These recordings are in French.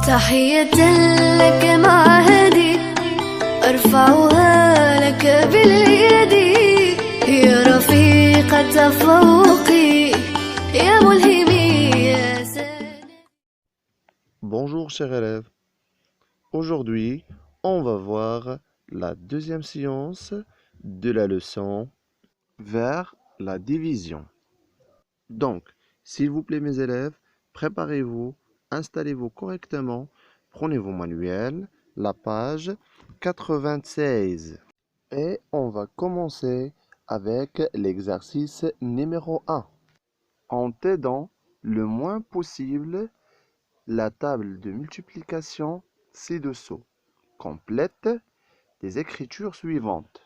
تحية لك معهدي أرفعها لك باليد يا رفيق تفوقي يا ملهمي يا سند. Bonjour chers élèves, aujourd'hui on va voir la deuxième séance de la leçon vers la division. Donc, s'il vous plaît mes élèves, préparez-vous, installez-vous correctement, prenez vos manuels, la page 96. Et on va commencer avec l'exercice numéro 1. En t'aidant le moins possible la table de multiplication ci-dessous. Complète les écritures suivantes.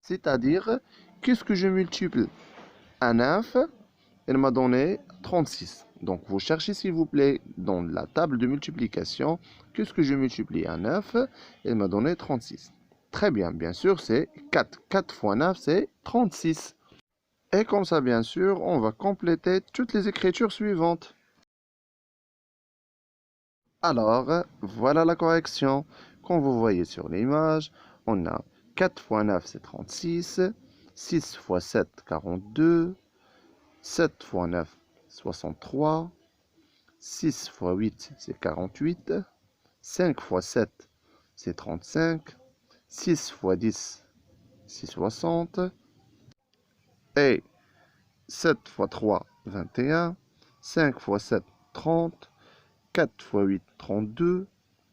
C'est-à-dire, qu'est-ce que je multiplie? Un 9, elle m'a donné 36. Donc, vous cherchez, s'il vous plaît, dans la table de multiplication, qu'est-ce que je multiplie? Un 9, elle m'a donné 36. Très bien, bien sûr, c'est 4. 4 fois 9, c'est 36. Et comme ça, bien sûr, on va compléter toutes les écritures suivantes. Alors, voilà la correction. Comme vous voyez sur l'image, on a 4 fois 9, c'est 36. 6 fois 7, 42. 7 fois 9, 63. 6 fois 8, c'est 48. 5 fois 7, c'est 35. 6 fois 10, c'est 60. Et 7 fois 3, 21. 5 fois 7, 30. 4 fois 8, 32.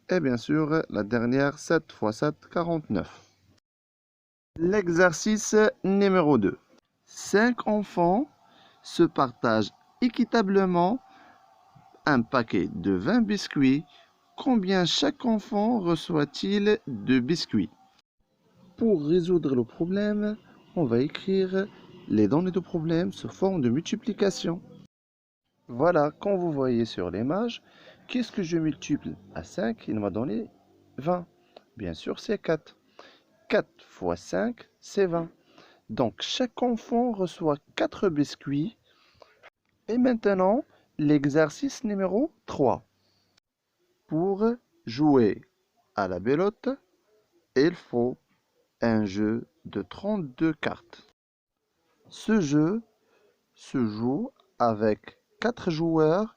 Et bien sûr, la dernière, 7 fois 7, 49. L'exercice numéro 2. 5 enfants se partagent équitablement un paquet de 20 biscuits. Combien chaque enfant reçoit-il de biscuits? Pour résoudre le problème, on va écrire les données du problème sous forme de multiplication. Voilà, comme vous voyez sur l'image, qu'est-ce que je multiplie? À 5, il m'a donné 20. Bien sûr, c'est 4. 4 fois 5, c'est 20. Donc, chaque enfant reçoit 4 biscuits. Et maintenant, l'exercice numéro 3. Pour jouer à la belote, il faut un jeu de 32 cartes. Ce jeu se joue avec 4 joueurs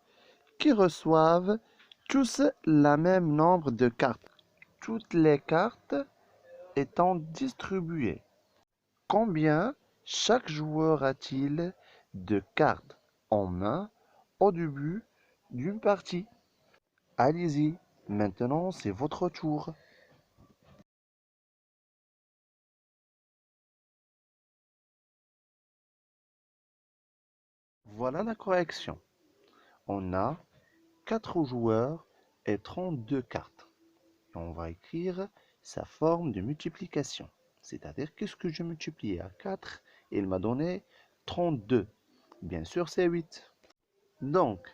qui reçoivent tous le même nombre de cartes. Toutes les cartes étant distribuées. Combien chaque joueur a-t-il de cartes en main au début d'une partie? Allez-y, maintenant c'est votre tour. Voilà la correction. On a 4 joueurs et 32 cartes. Et on va écrire sa forme de multiplication. C'est-à-dire, qu'est-ce que je multiplie à 4? Il m'a donné 32. Bien sûr, c'est 8. Donc,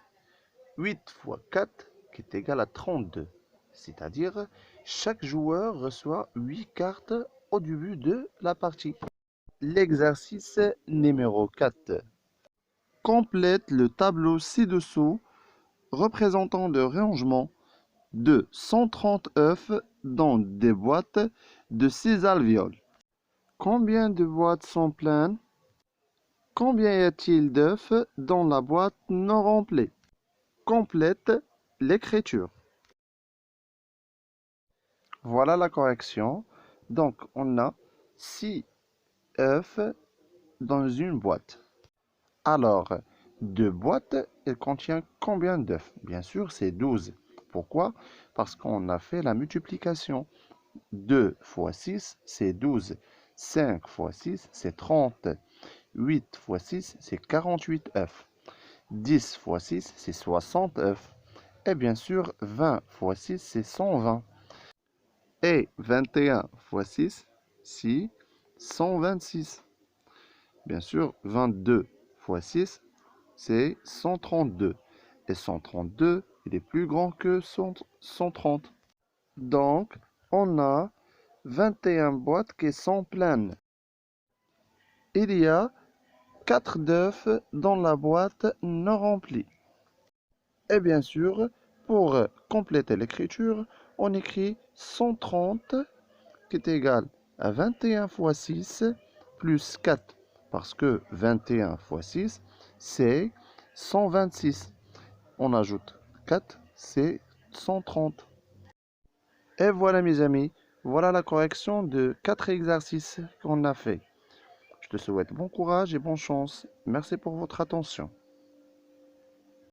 8 fois 4 qui est égal à 32. C'est-à-dire, chaque joueur reçoit 8 cartes au début de la partie. L'exercice numéro 4. Complète le tableau ci-dessous représentant le rangement de 130 œufs dans des boîtes de 6 alvéoles. Combien de boîtes sont pleines? Combien y a-t-il d'œufs dans la boîte non remplie? Complète l'écriture. Voilà la correction. Donc, on a 6 œufs dans une boîte. Alors, deux boîtes, elles contiennent combien d'œufs? Bien sûr, c'est 12. Pourquoi? Parce qu'on a fait la multiplication. 2 fois 6, c'est 12. 5 fois 6, c'est 30. 8 fois 6, c'est 48 œufs. 10 fois 6, c'est 60 œufs. Et bien sûr, 20 fois 6, c'est 120. Et 21 fois 6, c'est 126. Bien sûr, 22 fois 6, c'est 132. Et 132, il est plus grand que 130. Donc, on a 21 boîtes qui sont pleines. Il y a 4 œufs dans la boîte non remplie. Et bien sûr, pour compléter l'écriture, on écrit 130 qui est égal à 21 fois 6 plus 4. Parce que 21 fois 6, c'est 126. On ajoute 4, c'est 130. Et voilà mes amis, voilà la correction de 4 exercices qu'on a fait. Je te souhaite bon courage et bonne chance. Merci pour votre attention.